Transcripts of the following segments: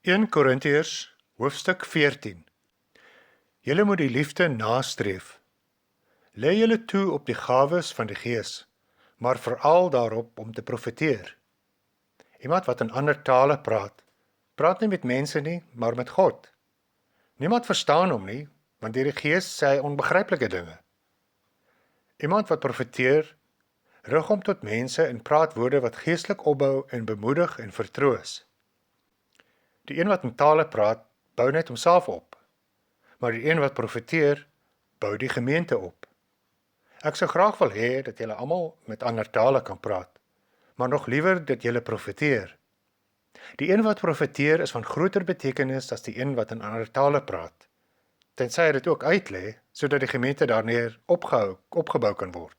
1 Korintiërs, hoofstuk 14. Julle moet die liefde nastreef. Lê julle toe op die gawes van die Gees, maar veral daarop om te profeteer. Iemand wat in ander tale praat nie met mense nie, maar met God. Niemand verstaan hom nie, want deur die Gees sê hy onbegryplike dinge. Iemand wat profeteer, rig hom tot mense en praat woorde wat geestelik opbou en bemoedig en vertroos. Die een wat in tale praat, bou net homself op, maar die een wat profeteer, bou die gemeente op. Ek sou graag wil hê dat julle almal met ander tale kan praat, maar nog liewer dat julle profeteer. Die een wat profeteer is van groter betekenis as die een wat in ander tale praat, tensy hy dit ook uitlê, sodat die gemeente daarneer opgebou kan word.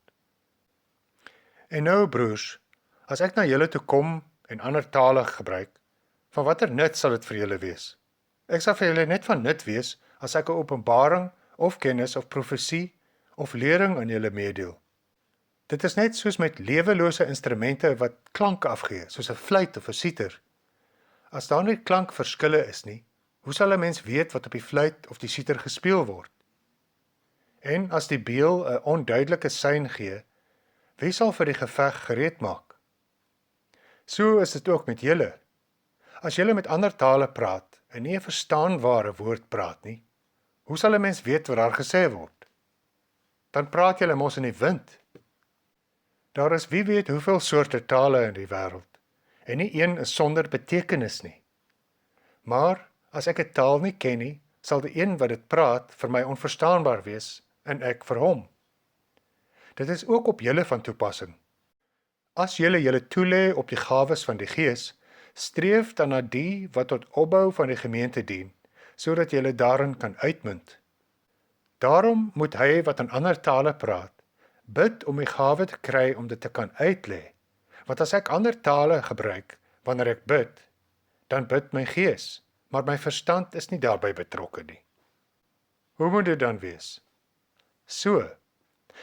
En nou broers, as ek na julle toe kom en ander tale gebruik, van watter nut sal dit vir julle wees? Ek sal vir julle net van nut wees as ek 'n openbaring of kennis of profesie of lering aan julle meedeel. Dit is net soos met lewelose instrumente wat klank afgee, soos 'n fluit of 'n siter. As daar nie klankverskille is nie, hoe sal 'n mens weet wat op die fluit of die siter gespeel word? En as die beël 'n onduidelike sein gee, wie sal vir die geveg gereed maak? So is dit ook met julle. As julle met ander tale praat en nie 'n verstaanbare woord praat nie, hoe sal 'n mens weet wat daar gesê word? Dan praat julle mos in die wind. Daar is wie weet hoeveel soorte tale in die wêreld, en nie een is sonder betekenis nie. Maar as ek 'n taal nie ken nie, sal die een wat dit praat vir my onverstaanbaar wees en ek vir hom. Dit is ook op julle van toepassing. As julle toelê op die gawes van die Gees, streef dan na die wat tot opbou van die gemeente dien, sodat julle daarin kan uitmunt. Daarom moet hy wat in ander tale praat, bid om die gawe te kry om dit te kan uitlê. Want as ek ander tale gebruik wanneer ek bid, dan bid my gees, maar my verstand is nie daarbey betrokke nie. Hoe moet dit dan wees? So,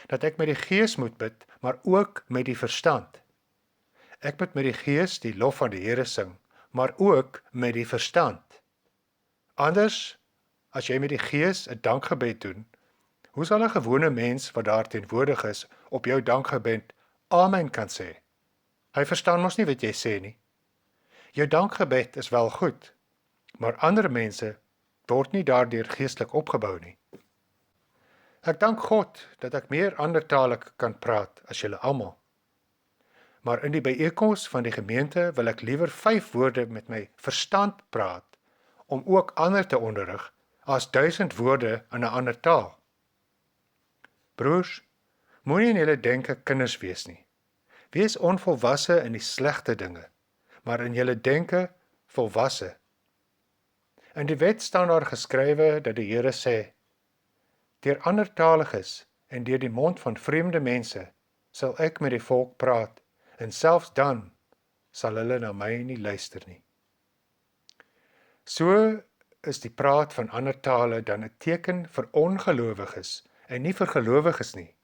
dat ek met die gees moet bid, maar ook met die verstand. Ek moet met die gees die lof van die Here sing, maar ook met die verstand. Anders, as jy met die gees 'n dankgebed doen, hoe sal 'n gewone mens wat daar teenwoordig is op jou dankgebed amen kan sê? Hy verstaan mos nie wat jy sê nie. Jou dankgebed is wel goed, maar ander mense word nie daardeur geestelik opgebou nie. Ek dank God dat ek meer ander tale kan praat as julle almal. Maar in die byeenkoms van die gemeente wil ek liewer 5 woorde met my verstand praat, om ook ander te onderrig, as 1000 woorde in 'n ander taal. Broers, moenie in julle denke kinders wees nie. Wees onvolwasse in die slegte dinge, maar in julle denke volwasse. In die wet staan daar geskrywe dat die Here sê, deur andertaliges en deur die mond van vreemde mense sal ek met die volk praat, en selfs dan sal hulle na my nie luister nie. So is die praat van ander tale dan 'n teken vir ongelowiges en nie vir gelowiges nie.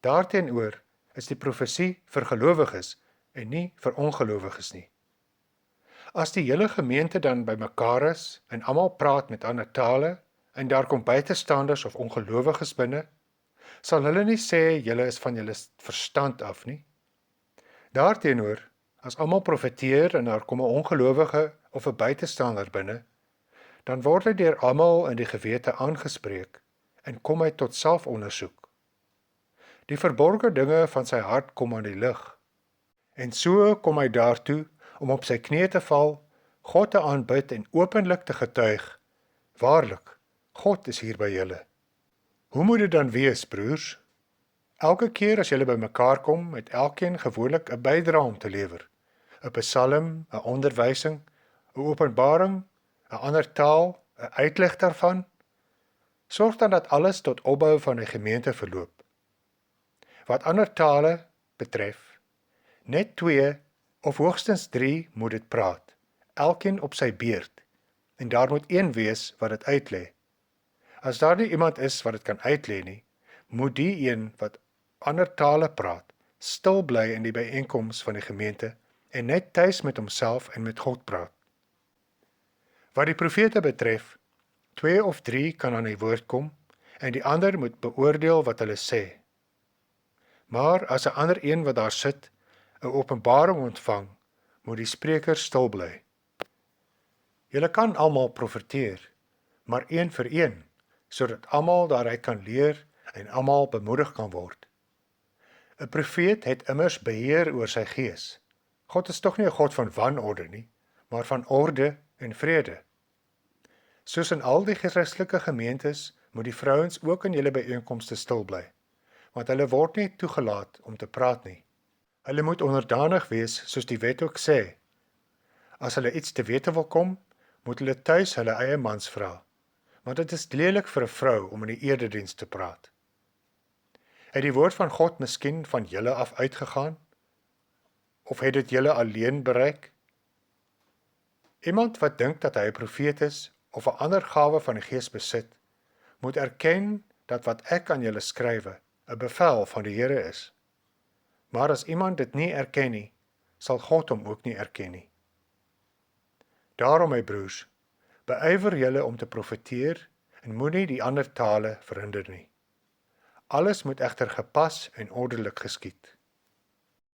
Daarteenoor is die profesie vir gelowiges en nie vir ongelowiges nie. As die hele gemeente dan bymekaar is en almal praat met ander tale en daar kom buitestanders of ongelowiges binne, sal hulle nie sê julle is van julle verstand af nie. Daarteenoor, as almal profeteer en daar kom 'n ongelowige of 'n buitestander binne, dan word hy deur almal in die gewete aangespreek en kom hy tot selfondersoek. Die verborgde dinge van sy hart kom aan die lig, en so kom hy daartoe om op sy knieë te val, God te aanbid en openlik te getuig, waarlik, God is hier by julle. Hoe moet dit dan wees, broers? Elke keer as julle bymekaar kom, het elkeen gewoonlik 'n bydrae om te lewer. 'n Psalm, 'n onderwysing, 'n openbaring, 'n ander taal, 'n uitleg daarvan. Sorg dan dat alles tot opbou van die gemeente verloop. Wat ander tale betref, net 2 of hoogstens 3 moet dit praat, elkeen op sy beurt, en daar moet een wees wat dit uitlê. As daar nie iemand is wat dit kan uitlê nie, moet die een wat ander tale praat, stil bly in die byeenkoms van die gemeente en net tuis met homself en met God praat. Wat die profete betref, 2 of 3 kan aan die woord kom, en die ander moet beoordeel wat hulle sê. Maar as 'n ander een wat daar sit, 'n openbaring ontvang, moet die spreker stil bly. Julle kan almal profeteer, maar een vir een, sodat almal daaruit kan leer en almal bemoedig kan word. 'n Profeet het immers beheer oor sy gees. God is tog nie 'n God van wanorde nie, maar van orde en vrede. Soos in al die Christelike gemeentes, moet die vrouens ook in julle byeenkomste stil bly, want hulle word nie toegelaat om te praat nie. Hulle moet onderdanig wees, soos die wet ook sê. As hulle iets te wete wil kom, moet hulle tuis hulle eie mans vra, want dit is lelik vir 'n vrou om in die erediens te praat. Het die woord van God miskien van julle af uitgegaan? Of het dit julle alleen bereik? Iemand wat dink dat hy 'n profeet is, of 'n ander gawe van die Gees besit, moet erken dat wat ek aan julle skrywe, 'n bevel van die Here is. Maar as iemand dit nie erken nie, sal God hom ook nie erken nie. Daarom, my broers, beywer julle om te profeteer en moenie die ander tale verhinder nie. Alles moet egter gepas en ordelik geskied.